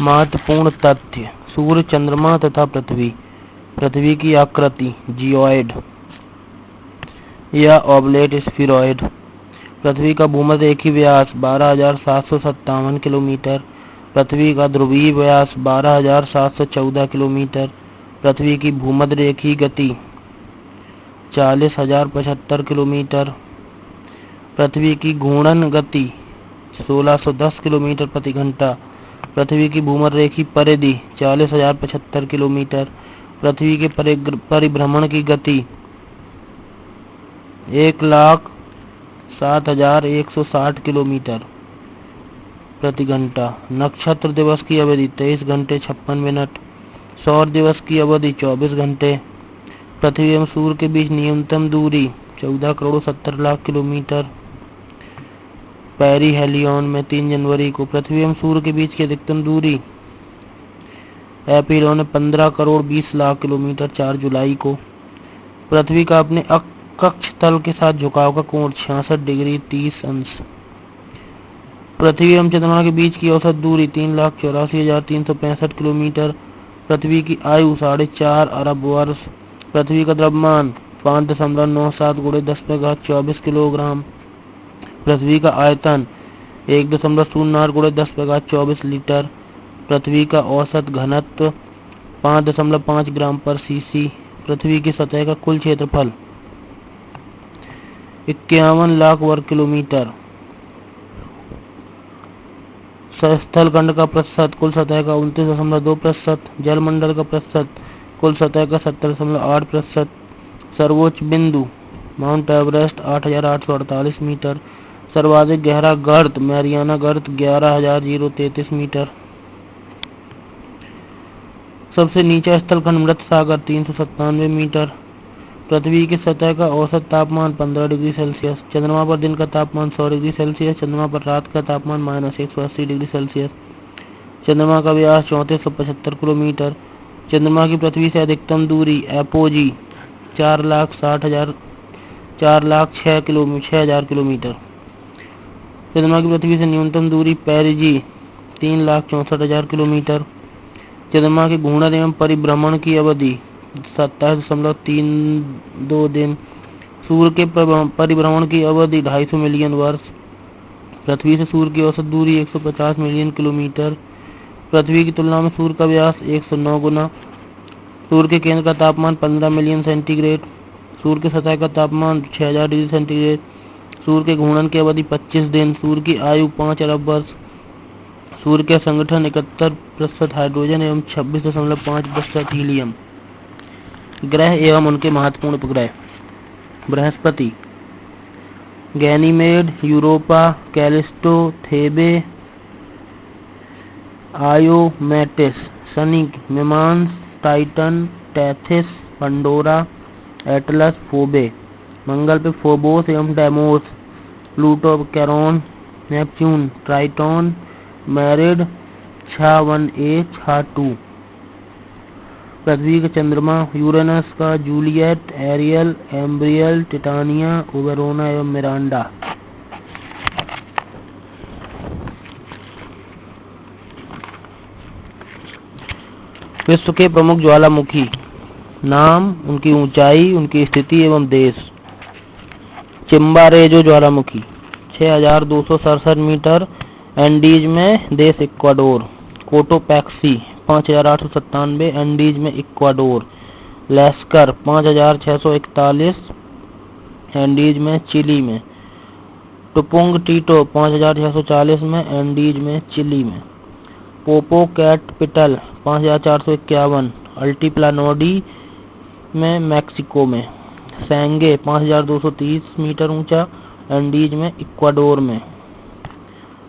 महत्वपूर्ण तथ्य: सूर्य, चंद्रमा तथा पृथ्वी। पृथ्वी की आकृति जियोइड या ओवलेट स्फीरॉइड। पृथ्वी का भूमध्यरेखीय व्यास 12,757 किलोमीटर। पृथ्वी का ध्रुवीय व्यास 12,714 किलोमीटर। पृथ्वी की भूमध्यरेखीय गति 40,075 किलोमीटर। पृथ्वी की घूर्णन गति 1610 किलोमीटर प्रति घंटा। पृथ्वी की भूमध्यरेखीय परिधि 40,075 किलोमीटर। पृथ्वी के परिभ्रमण की गति 1,07,160 किलोमीटर प्रति घंटा। नक्षत्र दिवस की अवधि 23 घंटे 56 मिनट। सौर दिवस की अवधि 24 घंटे। पृथ्वी एवं सूर्य के बीच न्यूनतम दूरी 14 करोड़ 70 लाख किलोमीटर। पेरिहेलियन में 3 जनवरी को। पृथ्वी एवं सूर्य के बीच की अधिकतम दूरी एपिलोन में 15 करोड़ 20 लाख किलोमीटर 4 जुलाई को। पृथ्वी का अपने अक्ष तल के साथ झुकाव का कोण 66 डिग्री 30 अंश। पृथ्वी एवं चंद्रमा के बीच की औसत दूरी 3,84,365 किलोमीटर। पृथ्वी की आयु 4.5 अरब वर्ष। पृथ्वी का द्रव्यमान 5.97 × 10⁻24 किलोग्राम। पृथ्वी का आयतन 1.08 × 10⁻24 लीटर। पृथ्वी का औसत घनत्व 5.5 ग्राम पर सीसी। पृथ्वी की सतह का कुल क्षेत्रफल 51 लाख वर्ग किलोमीटर। स्थलखंड का प्रतिशत कुल सतह का 29.2%। जलमंडल का प्रतिशत कुल सतह का 70.8%। सर्वोच्च बिंदु माउंट एवरेस्ट 8,848 मीटर। सर्वाधिक गहरा गर्त मैरियाना गर्त 11,033 मीटर। सबसे नीचा स्थलखंड मृत सागर 397 मीटर। पृथ्वी की सतह का औसत तापमान 15 डिग्री सेल्सियस। चंद्रमा पर दिन का तापमान 100 डिग्री सेल्सियस। चंद्रमा पर रात का तापमान -180 डिग्री सेल्सियस। चंद्रमा का व्यास 3475 किलोमीटर। चंद्रमा की पृथ्वी से अधिकतम दूरी एपोजी 4,06,000 किलोमीटर। चंद्रमा की पृथ्वी से न्यूनतम दूरी पेरिजी 3,64,000 किलोमीटर। चंद्रमा के घूर्णन एवं परिभ्रमण की अवधि 27.32 दिन। सूर्य के परिभ्रमण की अवधि 250 मिलियन वर्ष। पृथ्वी से सूर्य की औसत दूरी 150 मिलियन किलोमीटर। पृथ्वी की तुलना में सूर्य का व्यास 109 गुना। सूर्य के केंद्र का तापमान 15 मिलियन सेंटीग्रेड। सूर्य की सतह का तापमान 6000 डिग्री सेंटीग्रेड। सूर्य के घूर्णन की अवधि 25 दिन। सूर्य की आयु 5 अरब वर्ष। सूर्य के संगठन 71% हाइड्रोजन एवं 26.5% हीलियम। ग्रह एवं उनके महत्वपूर्ण उपग्रह: बृहस्पति, Ganymede, Europa, Callisto, Thebe, Io, Metis. शनि, Mimas, Titan, Tethys, Pandora, Atlas, Phoebe. मंगल पे फोबोस एवं Deimos. Pluto, Charon, Neptune, Triton, मैरिड, छा1a, छा2। पृथ्वी का चंद्रमा: यूरेनस का Juliet, Ariel, Umbriel, Titania, Oberon एवं मिरांडा। विश्व के प्रमुख ज्वालामुखी: नाम, उनकी ऊंचाई, उनकी स्थिति एवं देश। चिम्बारेजो ज्वालामुखी 6,267 मीटर, एंडीज में, देश इक्वाडोर। कोटोपैक्सी 5,897, एंडीज में, इक्वाडोर। लेस्कर 5,641, एंडीज में, चिली में। टुपुंग टीटो 5,640 में, एंडीज में, चिली में। पोपोकैटपिटल 5,451, अल्टीप्लानोडी में, मैक्सिको में। सेंगे 5,230 मीटर ऊंचा, एंडीज में, इक्वाडोर में।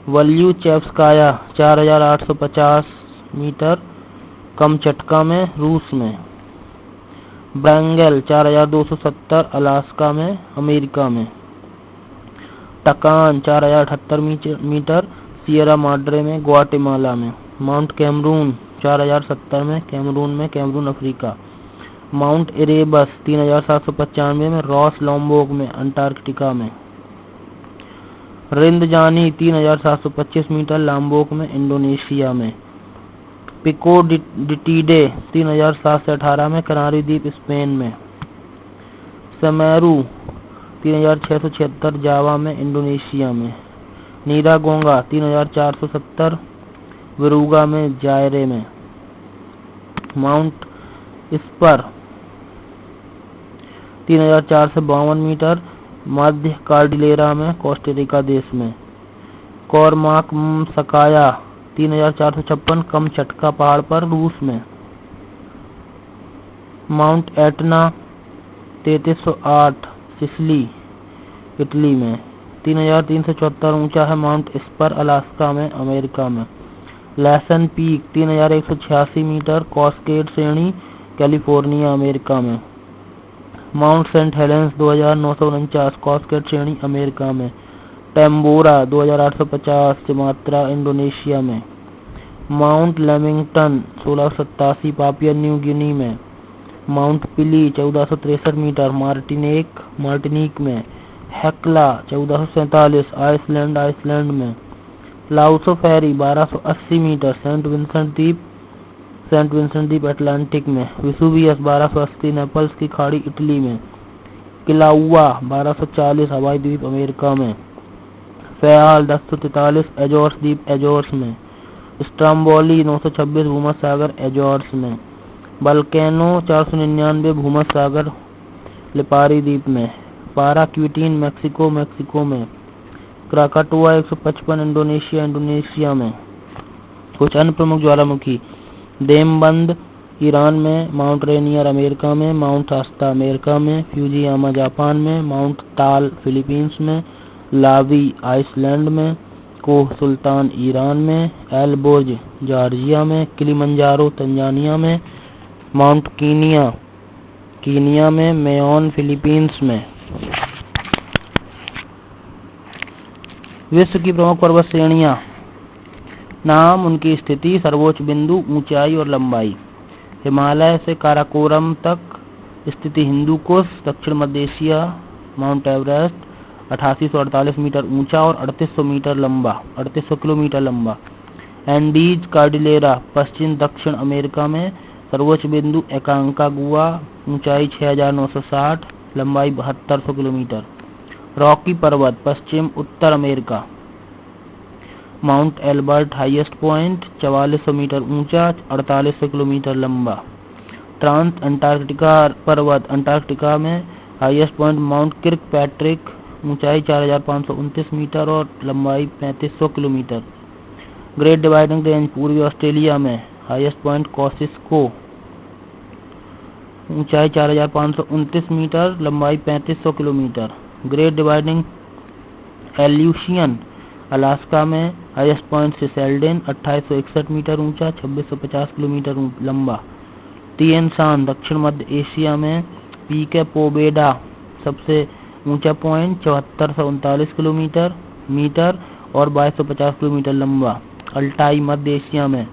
वल्यूचेव्स्काया 4,850 मीटर, कमचटका में, रूस में। ब्रैंगल 4,270, अलास्का में, अमेरिका में। टकान 4,078 मीटर, सियरा माड्रे में, ग्वाटेमाला में। माउंट कैमरून 4,070 में, कैमरून अफ्रीका। माउंट इरेबस 3,795 में, रॉस लॉम्बोक में, अंटार्कटिका में। रिंदजानी 3,725 मीटर, लॉम्बोक में, इंडोनेशिया में। पिको डिटीडे 3718 में, कनारी द्वीप स्पेन में। सेमेरू 3676 जावा में, इंडोनेशिया में। नीरागोंगा 3470 विरुगा में, जायरे में। माउंट स्पर 3452 मीटर, मध्य कार्डिलेरा में, कोस्टारिका देश में। कॉरमाक सकाया 3456 कमचटका पहाड़ पर, रूस में। माउंट एटना 3308 सिसिली इटली में। 3374 ऊंचा है माउंट स्पर, अलास्का में, अमेरिका में। लैसन पीक 3186 मीटर, कॉस्केड श्रेणी, कैलिफोर्निया, अमेरिका में। माउंट सेंट हेलेंस 2949 कॉस्केड श्रेणी, अमेरिका में। टेम्बोरा 2850 सुमात्रा, इंडोनेशिया में। Mount Lamington 1687 Papua New Guinea में। माउंट पिली 1463 मीटर, मार्टिनिक में। हेक्ला 1447 आइसलैंड में। लाउसो फेरी 1280 मीटर, सेंट विंसेंट द्वीप अटलांटिक में। विसुवियस 1280 नेपल्स की खाड़ी, इटली में। किलाउआ 1240 हवाई द्वीप, अमेरिका में। फयाल 1043 एजोर्स द्वीप, एजोर्स में। स्ट्रम्बोली 926 भूमध्य सागर, एजोर्स में। बल्केनो 499 भूमध्य सागर, लिपारी द्वीप में। पाराक्यूटिन मैक्सिको में। क्राकाटुआ 155 इंडोनेशिया में। कुछ अन्य प्रमुख ज्वालामुखी: देमबंद ईरान में, माउंट रेनियर अमेरिका में, माउंट शास्ता अमेरिका में, फ्यूजियामा जापान में, माउंट ताल फिलीपींस में, लावी आइसलैंड में, कोह सुल्तान ईरान में, एलबोर्ज जॉर्जिया में, किलिमंजारो तंजानिया में, माउंट कीनिया में, मेयोन फिलीपींस में। विश्व की प्रमुख पर्वत श्रेणियां। नाम, उनकी स्थिति, सर्वोच्च बिंदु, ऊंचाई और लंबाई। हिमालय से काराकोरम तक स्थिति हिंदू कुश, दक्षिण मध्य एशिया, माउंट एवरेस्ट 8848 मीटर ऊंचा और 3800 किलोमीटर लंबा। एंडीज कार्डिलेरा पश्चिम दक्षिण अमेरिका में, सर्वोच्च बिंदु एकांकागुआ, ऊंचाई 6960, लंबाई 7200 किलोमीटर। रॉकी पर्वत पश्चिम उत्तर America. Mount Elbert highest point 4400 metre ऊंचा, 4800 किलोमीटर लंबा। ट्रांस अंटार्कटिका पर्वत अंटार्कटिका में, highest point mount Kirkpatrick, ऊंचाई 4529 मीटर और लंबाई 3500 किलोमीटर। ग्रेट डिवाइडिंग रेंज पूर्वी ऑस्ट्रेलिया में, हाईएस्ट पॉइंट कॉसिस्को, ऊंचाई 4529 मीटर, लंबाई 3500 kilometre. Great dividing Aleutian Alaska में, हाईएस्ट पॉइंट सेल्डेन 2861 मीटर ऊंचा, 2650 किलोमीटर लंबा। तिएन शान दक्षिण मध्य एशिया में, पीके पोबेडा सबसे ऊंचा पॉइंट 7439 मीटर और 2250 किलोमीटर लंबा। अल्टाई मध्य एशिया में,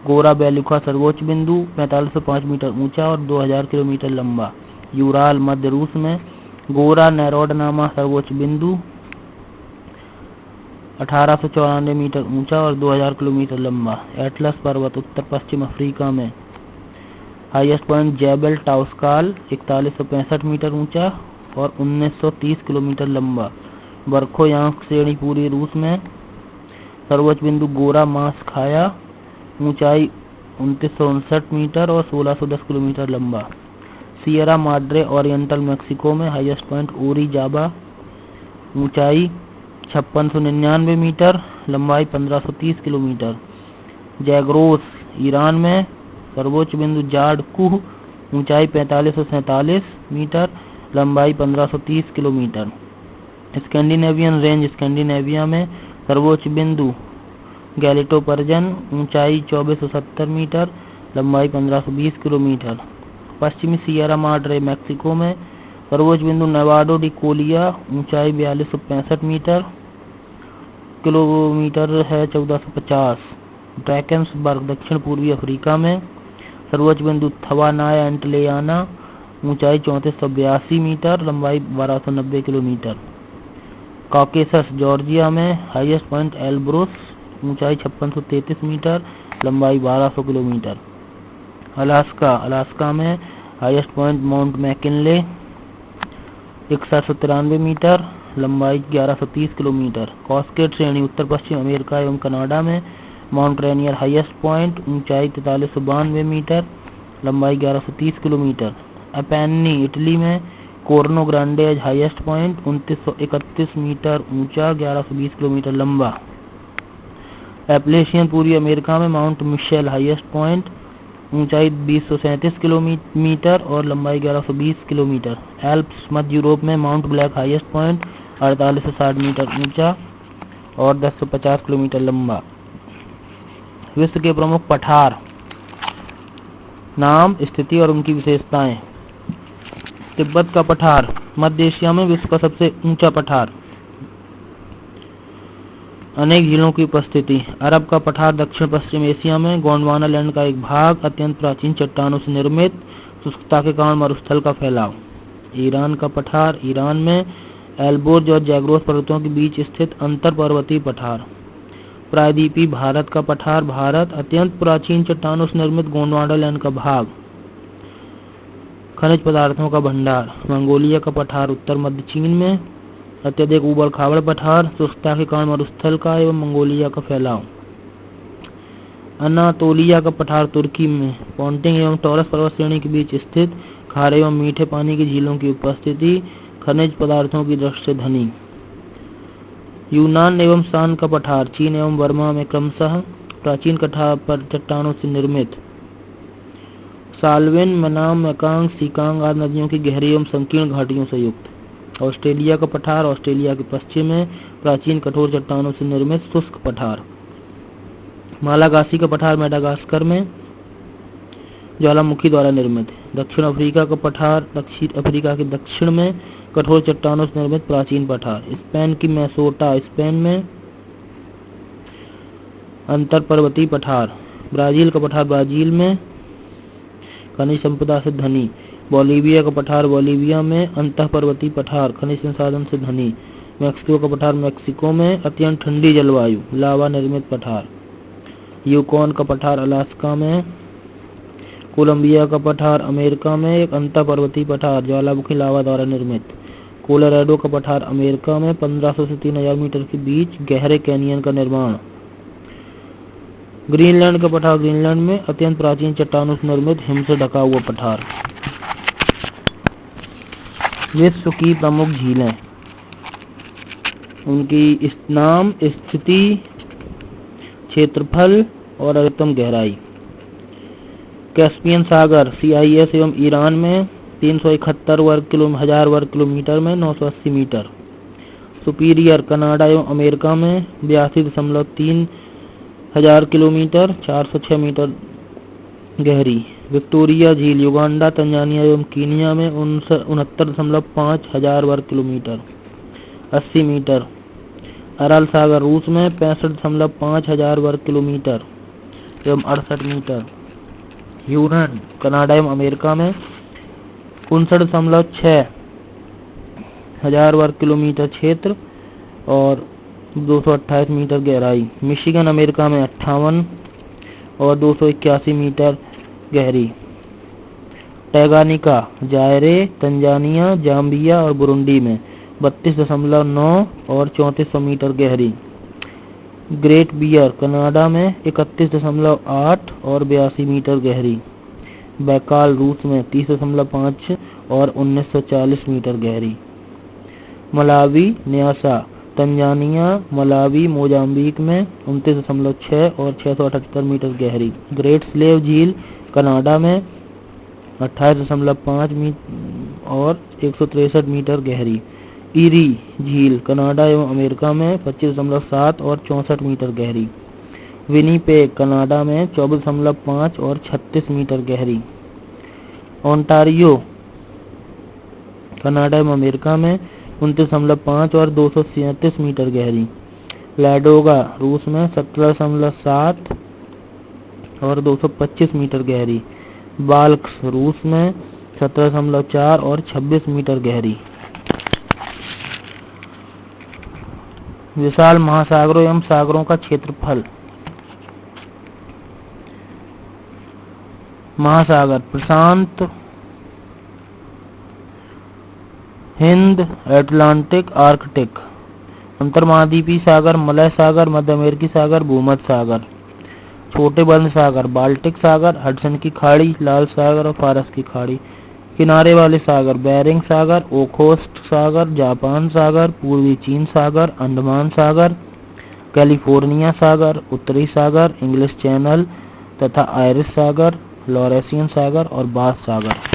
गोरा बेलुखा सर्वोच्च बिंदु 4505 मीटर ऊंचा और 2000 किलोमीटर लंबा। यूराल मध्य रूस में, गोरा नेरोडनामा सर्वोच्च बिंदु 1894 मीटर ऊंचा और 2000 किलोमीटर लंबा। एटलस पर्वत उत्तर पश्चिम अफ्रीका में, हाईएस्ट पॉइंट जेबल टाउस्काल 4165 मीटर ऊंचा और 1930 किलोमीटर लंबा। बर्खोयांग श्रेणी पूर्वी रूस में, सर्वोच्च बिंदु गोरा मास खाया, ऊंचाई 2959 मीटर और 1610 किलोमीटर लंबा। सियरा माड्रे ओरिएंटल मैक्सिको में, हाईएस्ट पॉइंट ओरी जाबा, ऊंचाई 5699 मीटर, लंबाई 1530 किलोमीटर। जैग्रोस ईरान में, सर्वोच्च बिंदु जाड कुह, ऊंचाई 4547 मीटर, लंबाई 1530 किलोमीटर। स्कैंडिनेवियन रेंज स्कैंडिनेविया में, सर्वोच्च बिंदु गैलिटोपर्जन, ऊंचाई 2470 मीटर, लंबाई 1520 किलोमीटर। पश्चिमी सियरा माड्रे मैक्सिको में, सर्वोच्च बिंदु नेवाडो डी कोलिया, ऊंचाई 4265 मीटर, किलोमीटर है 1450। ड्रैकेंसबर्ग दक्षिण पूर्वी अफ्रीका में, सर्वोच्च बिंदु थवानाया एंटलेयाना, ऊंचाई 3482 मीटर, लंबाई 1290 किलोमीटर। कॉकेसस जॉर्जिया में, हाईएस्ट पॉइंट एल्ब्रुस, ऊंचाई 5633 मीटर, लंबाई 1200 किलोमीटर। अलास्का में highest point mount McKinley 6193 metre, लंबाई 1130 किलोमीटर। कास्केड श्रेणी उत्तर पश्चिम अमेरिका एवं कनाडा में माउंट रेनियर हाईएस्ट पॉइंट, ऊंचाई 4392 मीटर, लंबाई 1130 किलोमीटर। अपेन्नी इटली में Corno Grande highest point 2931 metre ऊंचा, 1120 किलोमीटर लंबा। एप्लेशियन पूर्वी अमेरिका में माउंट मिशेल हाईएस्ट पॉइंट, ऊंचाई 2037 किलोमीटर और लंबाई 1120 किलोमीटर। एल्प्स मध्य यूरोप में माउंट ब्लैक हाईएस्ट पॉइंट 48 से 60 मीटर ऊंचा और 1050 किलोमीटर लंबा। विश्व के प्रमुख पठार नाम, स्थिति और उनकी विशेषताएं। तिब्बत का पठार मध्य एशिया में विश्व का सबसे ऊंचा पठार। अनेक झीलों की उपस्थिति। अरब का पठार दक्षिण पश्चिम एशिया में गोंडवाना लैंड का एक भाग, अत्यंत प्राचीन चट्टानों से निर्मित, शुष्कता के कारण मरुस्थल का फैलाव। ईरान का पठार ईरान में एल्बोर्ज और जैग्रोस पर्वतों के बीच स्थित अंतर पर्वतीय पठार। प्रायद्वीपीय भारत का पठार भारत, अत्यंत प्राचीन चट्टानों से निर्मित गोंडवाना लैंड का भाग। खनिज पदार्थों का भंडार। मंगोलिया का पठार उत्तर मध्य चीन में, अत्यधिक ऊबड़ खाबड़ पठार, शुष्कता के कारण मरुस्थल का एवं मंगोलिया का फैलाव। अनातोलिया का पठार तुर्की में, पोंटिंग एवं टॉरस पर्वत श्रेणी के बीच स्थित, खारे एवं मीठे पानी की झीलों की उपस्थिति, खनिज पदार्थों की दृष्टि से धनी। यूनान एवं शान का पठार चीन एवं बर्मा में क्रमशः, प्राचीन चट्टानों से निर्मित। साल्वेन, मनाम, मेकांग, सीकांग आदि नदियों की गहरी एवं संकीर्ण घाटियों से युक्त। ऑस्ट्रेलिया का पठार ऑस्ट्रेलिया के पश्चिम में, प्राचीन कठोर चट्टानों से निर्मित शुष्क पठार। मालागासी का पठार मेडागास्कर में, ज्वालामुखी द्वारा निर्मित। दक्षिण अफ्रीका का पठार दक्षिण अफ्रीका के दक्षिण में, कठोर चट्टानों से निर्मित प्राचीन पठार। स्पेन की मैसोटा स्पेन में, अंतर पर्वतीय पठार। ब्राजील का पठार ब्राजील में, खनिज संपदा से धनी। बोलीविया का पठार बोलीविया में, अंतः पर्वतीय पठार, खनिज संसाधन से धनी। मैक्सिको का पठार मैक्सिको में, अत्यंत ठंडी जलवायु, लावा निर्मित पठार। यूकॉन का पठार अलास्का में। कोलंबिया का पठार अमेरिका में, एक अंतः पर्वतीय पठार, ज्वालामुखी लावा द्वारा निर्मित। कोलोराडो का पठार अमेरिका में, 1500 से 3000 मीटर के बीच गहरे कैनियन का निर्माण। ग्रीनलैंड का पठार ग्रीनलैंड में, अत्यंत प्राचीन चट्टानों से निर्मित, हिम से ढका हुआ पठार। विश्व की प्रमुख झीलें, उनकी नाम, स्थिति, क्षेत्रफल और अधिकतम गहराई। कैस्पियन सागर CIS एवं ईरान में 371 हजार वर्ग किलोमीटर में 980 मीटर। सुपीरियर कनाडा एवं अमेरिका में 82.3 हजार किलोमीटर 406 मीटर गहरी। विक्टोरिया झील युगांडा, तंजानिया एवं कीनिया में 69.5 हजार वर्ग किलोमीटर 80 मीटर। अरल सागर रूस में 65.5 हजार वर्ग किलोमीटर एवं 68 मीटर। ह्यूरन कनाडा एवं अमेरिका में 59.6 हजार वर्ग किलोमीटर क्षेत्र और 228 मीटर गहराई। मिशिगन अमेरिका में 58 और 281 मीटर गहरी। टैगानिका जायरे, तंजानिया, जाम्बिया और बुरुंडी में 32.9 और 3400 मीटर गहरी। ग्रेट बियर कनाडा में 31.8 और 82 मीटर गहरी। बैकाल रूस में 30.5 और 1940 मीटर गहरी। Malawi Nyasa Tanzania, Malawi, Mozambique में 29.6 और 678 मीटर गहरी। ग्रेट स्लेव झील कनाडा में 28.5 और 163 मीटर गहरी। ईरी झील कनाडा एवं अमेरिका में 25.7 और 64 मीटर गहरी। विनीपेग कनाडा में 24.5 और 36 मीटर गहरी। ओंटारियो कनाडा एवं अमेरिका में 29.5 और 237 मीटर गहरी। लैडोगा रूस में 17.7 और 225 मीटर गहरी। बाल्क्स रूस में 17.4 और 26 मीटर गहरी। विशाल महासागरों एवं सागरों का क्षेत्रफल। महासागर प्रशांत, हिंद, अटलांटिक, आर्कटिक। अंतर्महाद्वीपीय सागर मलय सागर, मध्य अमेरिकी सागर, भूमध्य सागर। छोटे बंद सागर बाल्टिक सागर, हडसन की खाड़ी, लाल सागर और फारस की खाड़ी। किनारे वाले सागर बेरिंग सागर, ओखोस्ट सागर, जापान सागर, पूर्वी चीन सागर, अंडमान सागर, कैलिफोर्निया सागर, उत्तरी सागर, इंग्लिश चैनल तथा आयरिश सागर, लॉरेशियन सागर और बास सागर।